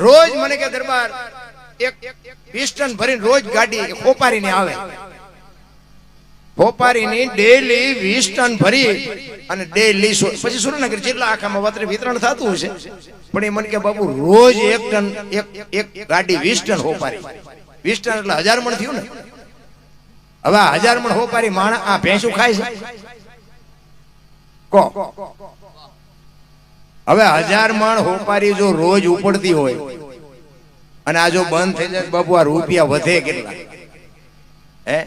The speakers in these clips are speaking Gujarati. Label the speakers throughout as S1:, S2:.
S1: રોજ મને કે દરબાર એક 20 ટન ભરીને રોજ ગાડી ખોપારીને આવે, ખોપારીની ડેલી 20 ટન ભરી અને ડેલી પછી સુરેન્દ્રનગર જિલ્લા આખામાં વતરે વિતરણ થતું હશે, પણ એ મને કે બાપુ રોજ 1 ટન એક ગાડી 20 ટન ખોપારી, 20 ટન એટલે 1000 મણ થયું ને। હવે 1000 મણ ખોપારી માણા આ ભેંસું ખાય છે કો? હવે 1000 મણ ખોપારી જો રોજ ઉપડતી હોય અને આ જો બંધ થઈ જાય બાપુ, આ રૂપિયા વધે કેટલા? હે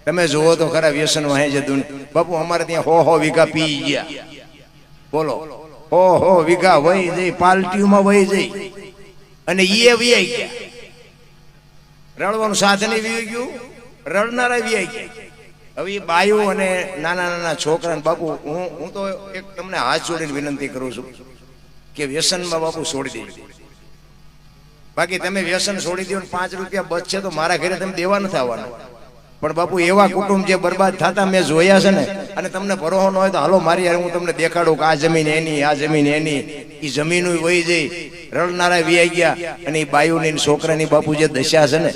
S1: તમે જુઓ તો ખરા વ્યસન વાહે છે બાપુ। અમારે ત્યાં 100 વીઘા પી ગયા, બોલો 100 વીઘા વહી જઈ, પાલટીમાં વહી જઈ અને ઈએ વહી ગયા। રડવાનું સાધન વી ગયું, રડનારા વી ગયા। હવે એ બાયું અને નાના નાના છોકરા બાપુ હું તો એક તમને હાથ જોડીને વિનંતી કરું છું કે વ્યસનમાં બાપુ છોડી દેજો। બાકી તમે વ્યસન છોડી દો ને 5 રૂપિયા બચશે તો મારા ઘરે તમે દેવા નથી આવવાના, પણ બાપુ એવા કુટુંબ જે બરબાદ થતા મેં જોયા છે ને, અને તમને ભરોસો ન હોય તો હાલો મારી યાર હું તમને દેખાડું કે આ જમીન એની, આ જમીન એની। એ જમીન વહી જઈ, રડનારા વી ગયા અને એ બાયુની છોકરાની બાપુ જે દશા છે ને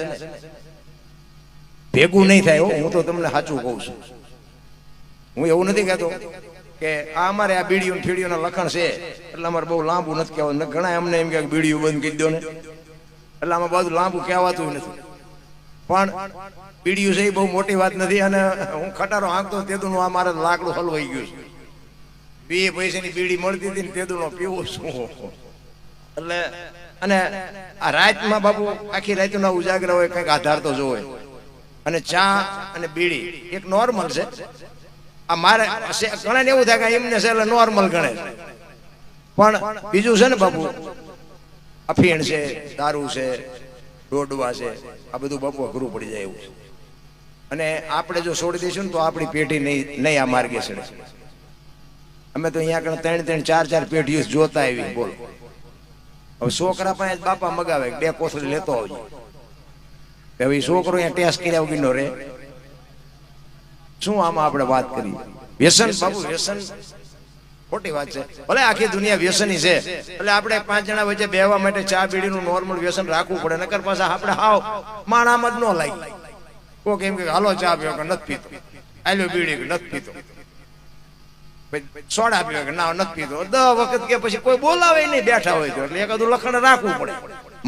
S1: ભેગું નહીં થાય। હું તો તમને સાચું કહું છું, હું એવું નથી કહેતો કે આ અમારે આ બીડીઓ ફીડીઓના લખણ છે એટલે અમારે બહુ લાંબુ નથી કહેવાતું। ઘણા અમને એમ કે બીડીઓ બંધ કરી દો ને એટલે આમાં બધું લાંબુ કહેવાતું નથી, પણ બીડીયું છે એ બહુ મોટી વાત નથી। અને હું ખટારો હાંકતો તેદું આ મારે લાકડું હલવાઈ ગયું છે, 2 પૈસાની બીડી મળતી હતી ને તેદું પીવું છું એટલે। અને આ રાતમાં બાપુ આખી રાતના ઉજાગરા હોય, કંઈક આધાર તો જોવે। અને ચા અને બીડી એક નોર્મલ છે, આ મારે ઘણા ને એવું થાય કે એમને છે એટલે નોર્મલ ગણે, પણ બીજું છે ને બાપુ અફીણ છે, દારૂ છે, દોડવા છે, આ બધું બાપુ અઘરું પડી જાય એવું છે। અને આપણે જો છોડી દઈશું ને તો આપણી પેઢી નહીં આ માર્ગે ચડે। અમે તો અહીંયા આગળ 3-3 4-4 પેઢીઓ જોતા આવી, બોલો। હવે છોકરા પાસે બાપા મગાવે 2 કોથળી લેતો આવજો, હવે છોકરો અહીંયા ટેસ્ટ કર્યા વગરનો રે શું? આમાં આપણે વાત કરી વ્યસન બાપુ, વ્યસન ખોટી વાત છે। ભલે આખી દુનિયા વ્યસની છે એટલે આપણે 5 જણા વચ્ચે બેહવા માટે ચા બીડીનું નોર્મલ વ્યસન રાખવું પડે, નકર પાછા આપણે હાવ માણામાં જ ન લાગી। કોઈ એમ કે હાલો ચા પીવો કે નથી પીતો, આલ્યો બીડી કે નથી પીતો, સોડા પીવો કે ના નથી પીતો, 10 વખત કે પછી કોઈ બોલાવે નહીં બેઠા હોય તો, એટલે એકાદું લખણ રાખવું પડે।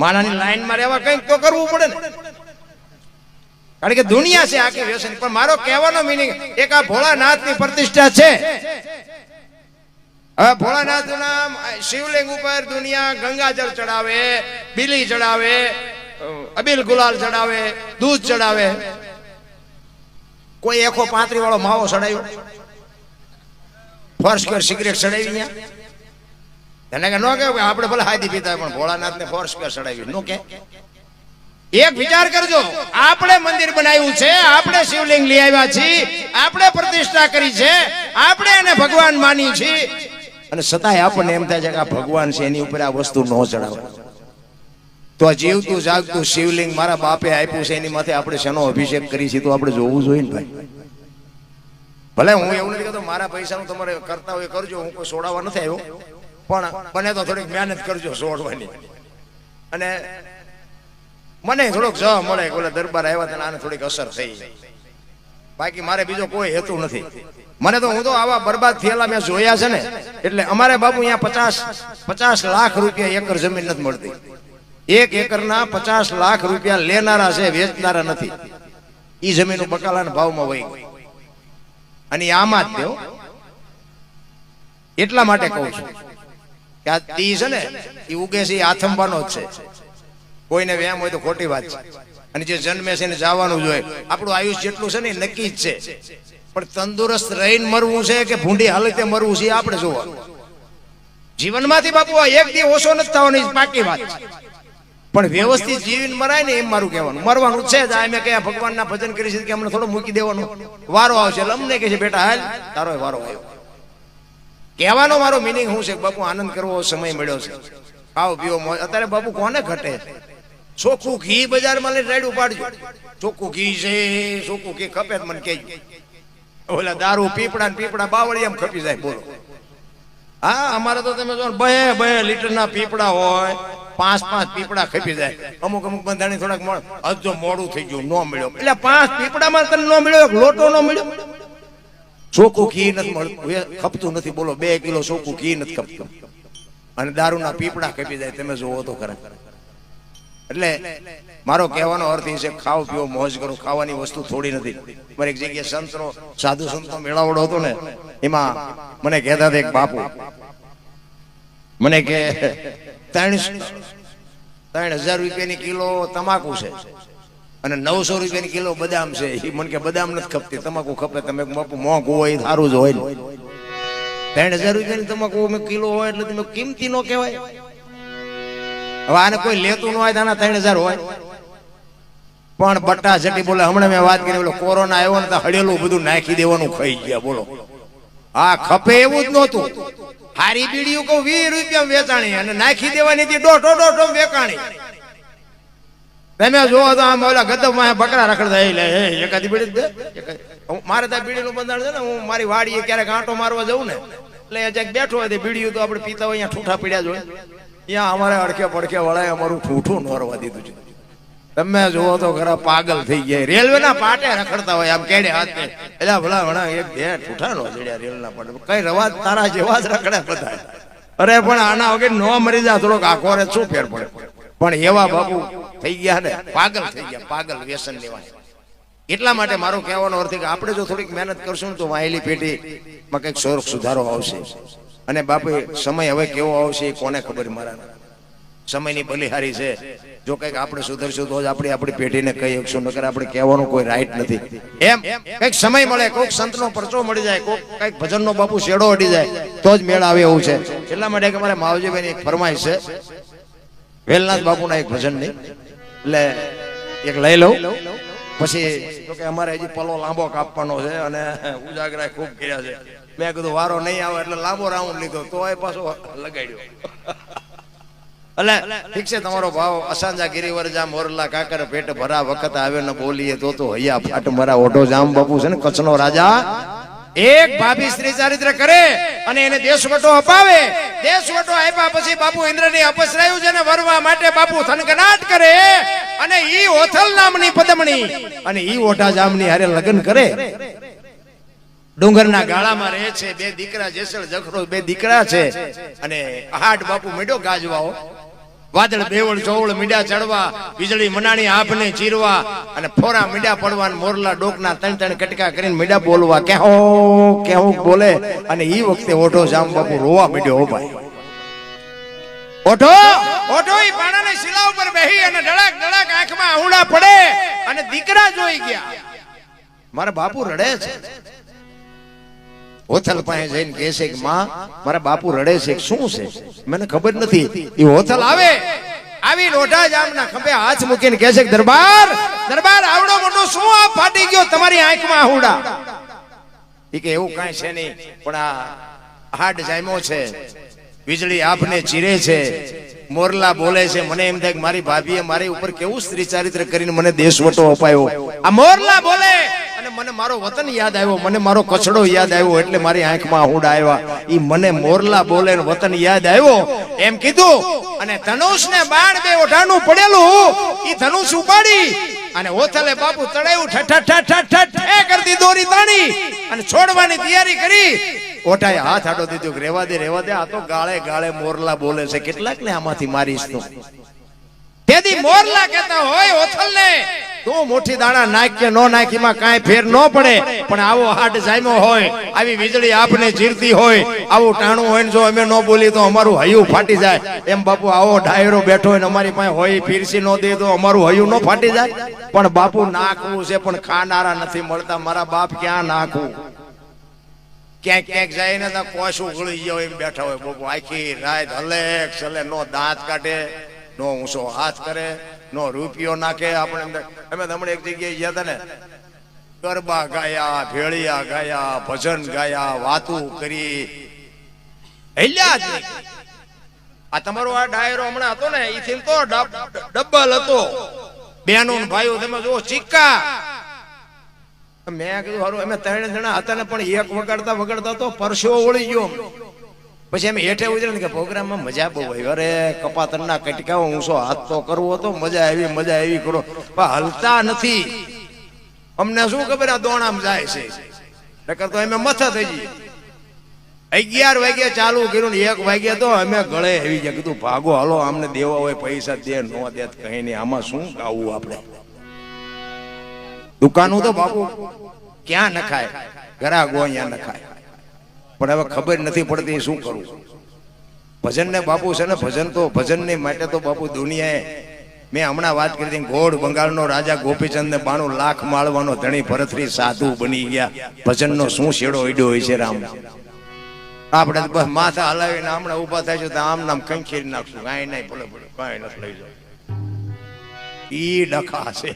S1: માણાની લાઈનમાં રહેવા કંઈક તો કરવું પડે ને, કારણ કે દુનિયા છે આખી વ્યસન। પણ મારો કહેવાનો મીનિંગ એક આ ભોળાનાથની પ્રતિષ્ઠા છે। હવે ભોળાનાથના શિવલિંગ ઉપર દુનિયા ગંગાજળ ચડાવે, બીલી ચડાવે, અબીલ ગુલાલ ચડાવે, દૂધ ચડાવે, કોઈ 135 વાળો માવો ચડાવ્યો, ફર્સ્ટ કર સિગરેટ ચડાવી, એને કે ન કે આપણે ભલે હાદી પીતા પણ ભોળાનાથને ફર્સ્ટ કર ચડાવી નો કે? એક વિચાર કરજો, આપણે મંદિર બનાવ્યું છે, આપણે શિવલિંગ લઈ આવ્યા છીએ, આપણે પ્રતિષ્ઠા કરી છે, આપણે એને ભગવાન માની છીએ, અને છતાંય આપણને એમ થાય છે કે આ ભગવાન છે એની ઉપર આ વસ્તુ ન ચડાવે। તો આ જીવતું જાગતું શિવલિંગ મારા બાપે આપ્યું છે, એની માથે આપણે શેનો અભિષેક કરી છે તો આપણે જોવું જોઈએ ને ભાઈ। ભલે હું એવું નથી કહેતો મારા પૈસાનું તમારે કરતા હોય કરજો, હું કોઈ છોડાવવા નથી આવ્યો, પણ બને તો થોડીક મહેનત કરજો છોડવાની। અને મને થોડોક જ મળે કે ઓલા દરબાર આવ્યા હતા આને થોડીક અસર થઈ, બાકી મારે બીજો કોઈ હેતુ નથી। મને તો હું તો આવા બરબાદ થયેલા મેં જોયા છે ને, એટલે અમારે બાપુ અહીંયા 50 લાખ રૂપિયા એકર જમીન નથી મળતી। 1 એકરના 50 લાખ રૂપિયા લેનારા છે, વેચનારા નથી। એ જમીન બકાલાના ભાવમાં વહી ગઈ, અને આમાં જ થયો। એટલા માટે કહું છું કે આ તી છે ને એ ઉગે છે એ આથંબાનો જ છે, કોઈને વ્યામ હોય તો ખોટી વાત છે। અને જે જન્મે છે એને જવાનું જોઈએ, આપણું આયુષ જેટલું છે ને એ નક્કી જ છે, પણ તંદુરસ્ત રહીને મરવું છે કે ભૂંડી હાલતે મરવું છે આપણે જોવાનું। જીવનમાંથી બાપુ એક દી ઓછો નથી થવાની પાકી વાત છે, પણ વ્યવસ્થિત જીવીને મરાય ને એમ મારું કહેવાનું। મરવાનું છે જ, અમે કયા ભગવાનના ભજન કરી છે કે અમને થોડો મૂકી દેવાનો વારો આવશે, એટલે અમને કહે છે બેટા હાલ તારો વારો આવ્યો। કહેવાનો મારો મિનિંગ શું છે બાપુ, આનંદ કરવો સમય મળ્યો છે, ખાઓ પીવો મોજ। અત્યારે બાપુ કોને ઘટે? ચોખ્ખું ઘી બજારમાં લઈને રાડું પાડજો, ચોખ્ખું ઘી છે, ચોખ્ખું ઘી ખપે મને કહેજો। ઓલા દારૂ પીપડા બાવળી એમ ખપી જાય, બોલો। હા અમારે તો તમે જો 2 લીટરના પીપડા હોય, પાંચ પીપળા ખપી જાય. અમુક બંધાણી થોડાક હજુ મોડું થઈ ગયું, ન મળ્યો. એટલે 5 પીપળામાં તને ન મળ્યો, એક લોટો ન મળ્યો. ચોખ્ખું ઘી નથી મળતું, ખપતું નથી. બોલો 2 કિલો ચોખ્ખું ઘી નથી ખપતું, અને દારૂના પીપળા ખપી જાય. તમે જોવો તો ખરા. એટલે મારો કહેવાનો અર્થ એ છે, ખાઓ પીઓ મોજ કરો. ખાવાની વસ્તુ થોડી નથી. મારે એક જગ્યાએ સંતો સાધુ સંતો મેળાવડો હતો ને, એમાં મને કહેતા હતા એક બાપુ, મને કે 3,000 રૂપિયાની કિલો તમાકુ છે અને 900 રૂપિયાની કિલો બદામ છે. એ મને કે બદામ નથી ખપતી, તમાકુ ખપે. તમે બાપુ મોંઘું હોય સારું જ હોય ને. 3,000 રૂપિયાની તમાકુ કિલો હોય એટલે તમે કિંમતી નો કહેવાય. હવે આને કોઈ લેતું ન હોય તો આના 3,000 હોય. પણ બટ્ટા જટી બોલે. હમણાં મેં વાત કરી, બોલો કોરોના આવ્યો ને તો હળેલું બધું નાખી દેવાનું ખાઈ ગયા. બોલો હા, ખપે એવું જ નહોતું. હારી બીડીયું કહું 20 રૂપિયા વેચાણી અને નાખી દેવાની હતી દોઢો વેચાણી. તમે જોવો તો આમ ઓલા ગદબમાં બકરા રખડતા એકાદી બીડી દે. મારે ત્યાં બીડીનું બંધાણ છે ને, હું મારી વાડીએ ક્યારેક આંટો મારવા જઉં ને, એટલે જ્યાંક બેઠો હોય બીડીયું તો આપણે પીતા હોય, અહીંયા ઠૂઠા પીડ્યા જ હોય. ત્યાં અમારે અડકે પડકે વળાય અમારું ઠૂઠું નોરવા દીધું છે. તમે જોવો તો ખરા, પાગલ થઈ ગયા. રેલવે ના પાટે રખડતા હોય આમ કેડે હાથે. એટલે ભલા ભણા 1-2 ઠૂઠા નો જડ્યા રેલ ના પાટે. કઈ રવાજ તારા જેવા જ રખડે બધા. અરે પણ આના વગર નો મરી જાય થોડોક આખો રે શું ફેર પડે. પણ એવા બાપુ થઈ ગયા ને, પાગલ થઈ ગયા, પાગલ વ્યસન લેવા. એટલા માટે મારો કહેવાનો અર્થ કે આપણે જો થોડીક મહેનત કરશું તો વાયેલી પેઢીમાં કંઈક સુધારો આવશે. અને બાપુ સમય હવે કેવો આવશે એ કોને ખબર. મારા સમયની બલિહારી છે. જો કંઈક આપણે સુધરશું તો જ આપણી પેઢીને કહી શકશું, નકર આપણે કહેવાનું કોઈ રાઈટ નથી. એમ કંઈક સમય મળે, કોઈક સંતનો પરચો મળી જાય, કંઈક ભજનનો બાપુ શેડો અડી જાય તો જ મેળ આવે એવું છે. એટલા માટે કે મારે માવજીભાઈની એક ફરમાઈશ છે, વેલનાથ બાપુના એક ભજન નહીં, એટલે એક લઈ લઉં. પછી તો કે અમારે હજી પલો લાંબો કાપવાનો છે અને ઉજાગરા ખૂબ કર્યા છે. મેં કીધું વારો નહીં આવે એટલે લાંબો રાઉન્ડ લીધો, તો એ પાછો લગાડ્યો. એટલે ઠીક છે, તમારો ભાવ અસાંજા ગિરિવર જા મોરલા કાકર પેટ ભરા વખત આવે ને બોલીએ તો હૈયા ફાટ મરા. ઓઢો જામ બાપુ છે ને કચ્છનો રાજા. એક ભાભી સ્ત્રી ચારિત્ર કરે અને એને દેશવટો અપાવે. દેશવટો આપ્યા પછી બાપુ ઇન્દ્રની અપસરાયું છે ને વરવા માટે બાપુ થનગનાટ કરે. અને ઈ ઓથલ નામની પદમણી અને ઈ ઓઢા જામની હારે લગ્ન કરે. ડુંગરના ગાળામાં રહે છે. 2 દીકરા જેસલ જખરો 2 દીકરા છે. અને હાડ બાપુ મીડો ગાજવાઓ, વાદળ બેવળ ચોવળ મીડા ચડવા, વીજળી મનાણી આભને ચીરવા, અને ફોરા મીડા પડવા, મોરલા ડોકના 3 કટકા કરીને મીડા બોલવા. કેવું બોલે. અને ઈ વખતે ઓઢો જામ બાપુ રોવા મીડ્યો. હો ભાઈ, ઓઢો ઈ પાણાની શિલા ઉપર બેહી અને ડળક આંખમાં આહુડા પડે અને દીકરા જોઈ ગયા. મારા બાપુ રડે છે. હોથલ પાસે જઈને કહે છે કે માં મારા બાપુ રડે છે, શું છે મને ખબર નથી. એ હોથલ આવે, આવી લોઢા જામના ખંભે હાથ મૂકીને કહે છે દરબાર આવડો મોટો શું આ ફાટી ગયો તમારી આંખમાં આહુડા. એ કે એવું કાંઈ છે નહીં, પણ આ હાડ જામ્યો છે, વીજળી આપને ચીરે છે, મોરલા બોલે છે. મને એમ થાય કે મારી ભાભીએ મારી ઉપર કેવું સ્ત્રી ચારિત્ર કરીને મને દેશવટો અપાયો. આ મોરલા બોલે અને મને મારો વતન યાદ આવ્યો, મને મારો કચડો યાદ આવ્યો, એટલે મારી આંખમાં આહુડા આવ્યા. ઈ મને મોરલા બોલે ને વતન યાદ આવ્યો એમ કીધું. અને ધનુષ ને બાણ 2 ઓઢાનું પડેલું ઈ ધનુષ ઉપાડી અને ઓથલે બાપુ તળાયું ઠઠ કરતી દોરી તાણી અને છોડવાની તૈયારી કરી. ઓઠાએ હાથ આડો દીધો કે રેવા દે, આ તો ગાળે મોરલા બોલે છે, કેટલાક ને આમાંથી મારીશ તું. તેથી મોરલા કહેતા હોય ઓથલ ને, તું મોટી દાણા નાખ કે નો નાખીમાં કાંઈ ફેર ન પડે, પણ આવો હાડ જામ્યો હોય, આવી વીજળી આપને ચીરતી હોય, આવું ટાણું હોય ને જો અમે ન બોલી તો અમારું હૈયું ફાટી જાય. એમ બાપુ આવો ડાયરો બેઠો હોય ને અમારી પાસે હોય ફીરસી ન દે તો અમારું હૈયું ન ફાટી જાય. પણ બાપુ નાખવું છે, પણ ખાનારા નથી મળતા. મારા બાપ ક્યાં નાખવું? ક્યાંક જાય ને તો કોશું ઉગળી ગયો એમ બેઠા હોય બાપુ. આખી રાત હલે ચલે, નો દાંત કાઢે, નો ઊંચો હાથ કરે, નો રૂપિયો નાખે. આપણે અમે હમણાં એક જગ્યાએ ગયા હતા ને, ગરબા ગાયા, ભેળિયા ગાયા, ભજન ગાયા, વાતું કરી. આ તમારો આ ડાયરો હમણાં હતો ને, એ તો ડબ્બલ હતો. બહેનો ભાઈઓ તમે જુઓ ચીક્કા. મેં કીધું હારું અમે 3 જણા હતા ને, પણ એક વગાડતા તો પરસેવો વળી ગયો. પછી અમે હેઠે ઉતરે કે પ્રોગ્રામમાં મજા બહુ આવી. અરે કપાતરના કટકાઓ ઊંચો હાથ તો કરવો તો મજા આવી કરો, પણ હલતા નથી. અમને શું ખબર આ દોણામ જાય છે, નકર તો અમે મથા થઈ જઈએ. 11 વાગે ચાલુ કર્યું ને 1 વાગે તો અમે ગળે આવી ગયા. કીધું ભાગો હાલો, અમને દેવા હોય પૈસા દે, નો દે કઈ નહીં, આમાં શું ગાવું આપણે. દુકાનું તો બાપુ ક્યાં નખાય, ગરાગો અહીંયા નખાય, પણ હવે ખબર નથી પડતી શું કરવું. ભજન ને બાપુ છે ને, ભજન ની માટે તો બાપુ દુનિયાએ, મેં હમણાં વાત કરી હતી, ઘોડ બંગાળનો રાજા ગોપીચંદ ને 92 લાખ માળવાનો ધણી ભરતરી સાધુ બની ગયા. ભજનનો શું શેડો ઈડ્યો હોય છે રામ. આપણે બસ માથા હલાવીને હમણાં ઉભા થાય છે તો આમ નામ કંખેરી નાખશું, કાંઈ નહીં, ભલે કઈ નથી લઈ જાવ. ઈ ડખા છે.